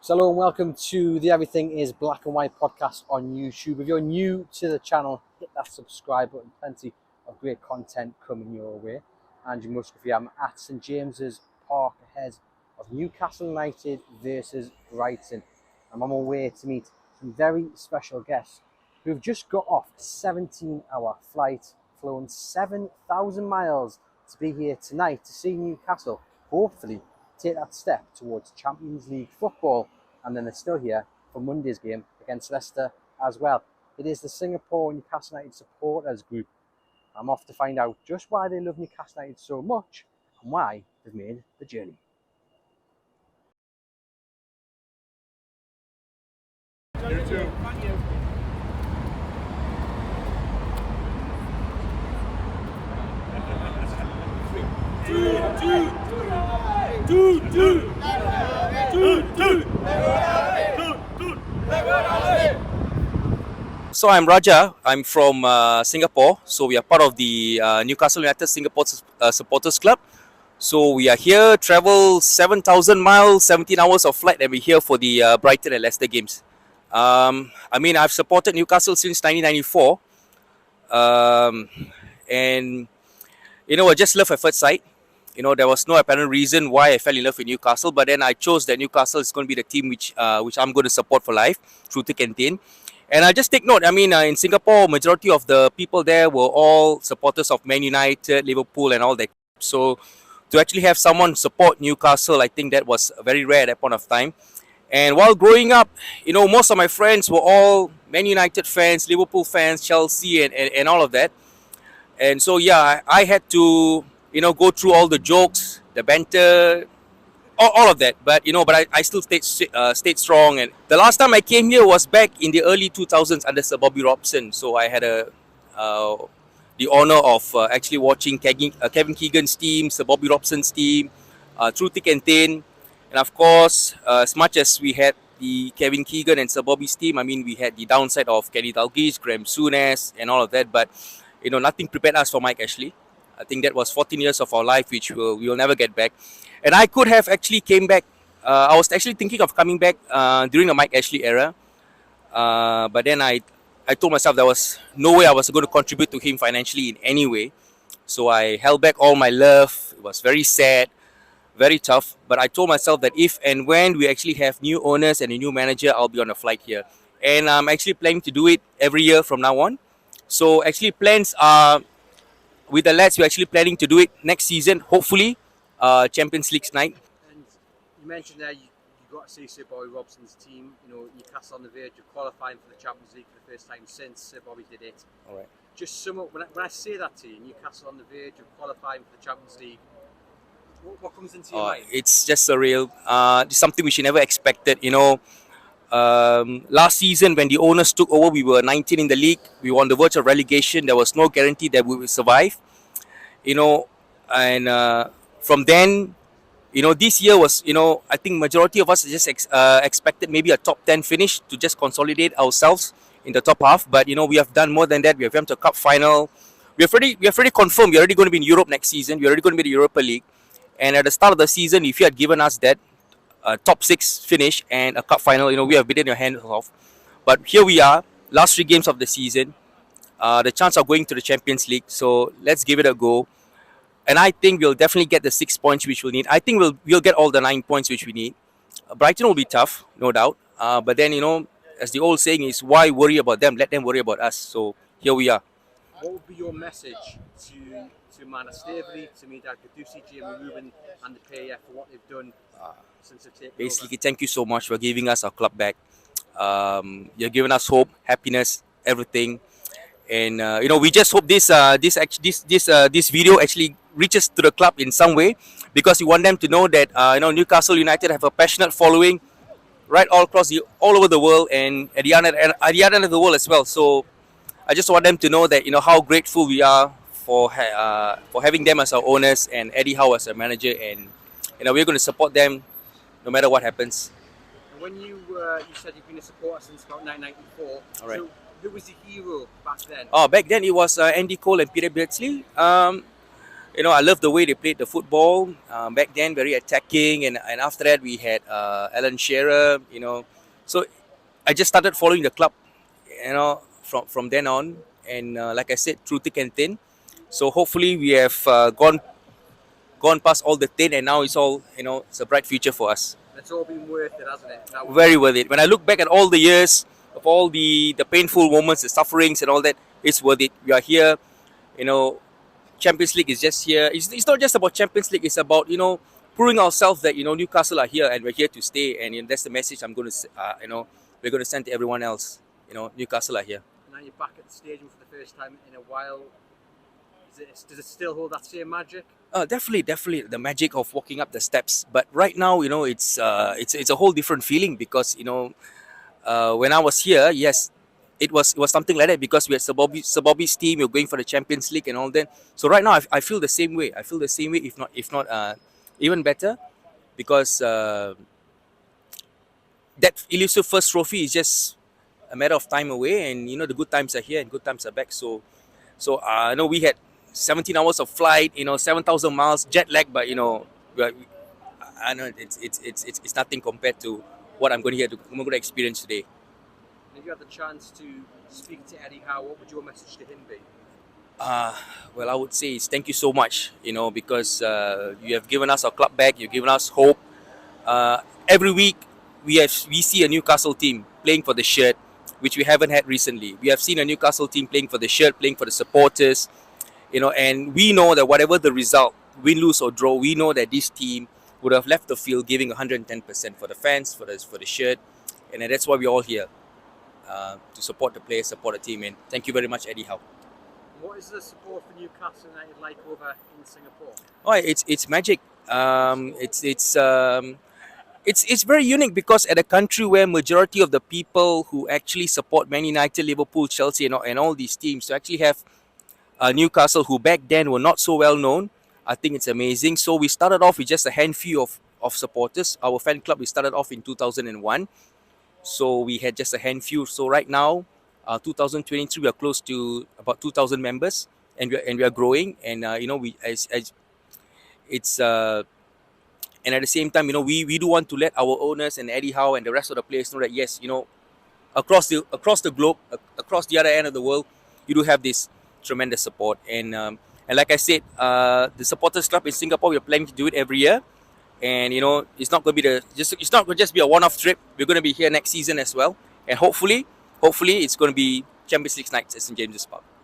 So hello and welcome to the Everything is Black and White podcast on YouTube. If you're new to the channel, hit that subscribe button. Plenty of great content coming your way. Andrew Musgrave, I'm at St James's Park ahead of Newcastle United versus Brighton. I'm on my way to meet some very special guests who've just got off a 17-hour flight, flown 7,000 miles to be here tonight to see Newcastle hopefully take that step towards Champions League football, and then they're still here for Monday's game against Leicester as well. It is the Singapore Newcastle United supporters group. I'm off to find out just why they love Newcastle United so much and why they've made the journey. You too. So I'm Raja. I'm from Singapore. So we are part of the Newcastle United Singapore Supporters Club. So we are here, travel 7,000 miles, 17 hours of flight, and we're here for the Brighton and Leicester games. I've supported Newcastle since 1994. And, I just love at first sight. There was no apparent reason why I fell in love with Newcastle, but then I chose that Newcastle is going to be the team which I'm going to support for life through thick and thin. And I just take note, in Singapore, majority of the people there were all supporters of Man United, Liverpool and all that. So to actually have someone support Newcastle, I think that was very rare at that point of time. And while growing up, most of my friends were all Man United fans, Liverpool fans, Chelsea and all of that. And so, yeah, I had to go through all the jokes, the banter, all of that. But I still stayed strong. And the last time I came here was back in the early 2000s under Sir Bobby Robson. So I had the honor of actually watching Kevin Keegan's team, Sir Bobby Robson's team, through thick and thin. And of course, as much as we had the Kevin Keegan and Sir Bobby's team, we had the downside of Kenny Dalglish, Graham Souness, and all of that. But nothing prepared us for Mike Ashley. I think that was 14 years of our life, which we will never get back. And I could have actually came back. I was actually thinking of coming back during the Mike Ashley era. But then I told myself there was no way I was going to contribute to him financially in any way. So I held back all my love. It was very sad, very tough. But I told myself that if and when we actually have new owners and a new manager, I'll be on a flight here. And I'm actually planning to do it every year from now on. So actually plans are... With the lads, we're actually planning to do it next season, hopefully, Champions League night. And you mentioned there you got to see Sir Bobby Robson's team, Newcastle on the verge of qualifying for the Champions League for the first time since Sir Bobby did it. All right. Just sum up, when I say that to you, Newcastle on the verge of qualifying for the Champions League, what comes into your mind? It's just surreal. It's something which you never expected, Last season, when the owners took over, we were 19 in the league. We were on the verge of relegation. There was no guarantee that we would survive. And from then, this year was, I think majority of us just expected maybe a top 10 finish to just consolidate ourselves in the top half. But, we have done more than that. We have went to a cup final. We have already confirmed we're already going to be in Europe next season. We're already going to be in the Europa League. And at the start of the season, if you had given us that, a top 6 finish and a cup final, we have bitten your hands off. But here we are, last 3 games of the season, the chance of going to the Champions League. So let's give it a go. And I think we'll definitely get the 6 points which we'll need. I think we'll get all the 9 points which we need. Brighton will be tough, no doubt. But then, as the old saying is, why worry about them? Let them worry about us. So here we are. What would be your message to Mana Staveley, to Mihdad Quddusi, Jamie Rubin and the PAF for what they've done since they've taken Basically, thank you so much for giving us our club back. You're giving us hope, happiness, everything. And we just hope this video actually reaches to the club in some way, because we want them to know that Newcastle United have a passionate following right all over the world and at the other end of the world as well. So I just want them to know that how grateful we are for having them as our owners and Eddie Howe as our manager, and we're going to support them no matter what happens. And when you said you've been a supporter since about 1994, all right. So who was the hero back then? Back then it was Andy Cole and Peter Beardsley. I love the way they played the football back then, very attacking, and after that we had Alan Shearer. So I just started following the club, from then on, and like I said, through thick and thin. So hopefully we have gone past all the thin, and now it's all it's a bright future for us. It's all been worth it, hasn't it? Very worth it. When I look back at all the years of all the painful moments, the sufferings, and all that, it's worth it. We are here. You know, Champions League is just here. It's not just about Champions League. It's about proving ourselves that Newcastle are here and we're here to stay. And that's the message I'm going to we're going to send to everyone else. Newcastle are here. Now you're back at the stadium for the first time in a while. Does it still hold that same magic? Definitely the magic of walking up the steps. But right now, it's a whole different feeling because when I was here, yes, it was something like that because we had Sir Bobby's team. We were going for the Champions League and all that. So right now, I feel the same way. I feel the same way, if not even better, because that elusive first trophy is just a matter of time away, and the good times are here and good times are back. So I know we had 17 hours of flight, 7,000 miles jet lag, but I know it's nothing compared to what I'm going to experience today. And if you had the chance to speak to Eddie Howe, what would your message to him be? Well, I would say is thank you so much, because you have given us our club back. You've given us hope. Every week we see a Newcastle team playing for the shirt, which we haven't had recently. We have seen a Newcastle team playing for the shirt, playing for the supporters, and we know that whatever the result, win, lose or draw, we know that this team would have left the field giving 110% for the fans, for the shirt, and that's why we're all here. To support the players, support the team, and thank you very much, Eddie Howe. What is the support for Newcastle United like over in Singapore? Oh, it's magic. It's very unique because at a country where majority of the people who actually support Man United, Liverpool, Chelsea, and all these teams to actually have Newcastle, who back then were not so well known, I think it's amazing. So we started off with just a handful of supporters. Our fan club, we started off in 2001. So we had just a handful. So right now, 2023, we are close to about 2,000 members, and we are growing. And and at the same time, we do want to let our owners and Eddie Howe and the rest of the players know that yes, across the globe, across the other end of the world, you do have this tremendous support. And like I said, the supporters club in Singapore, we're planning to do it every year. And it's not going to be it's not going to just be a one-off trip. We're going to be here next season as well, and hopefully it's going to be Champions League nights at St James's Park.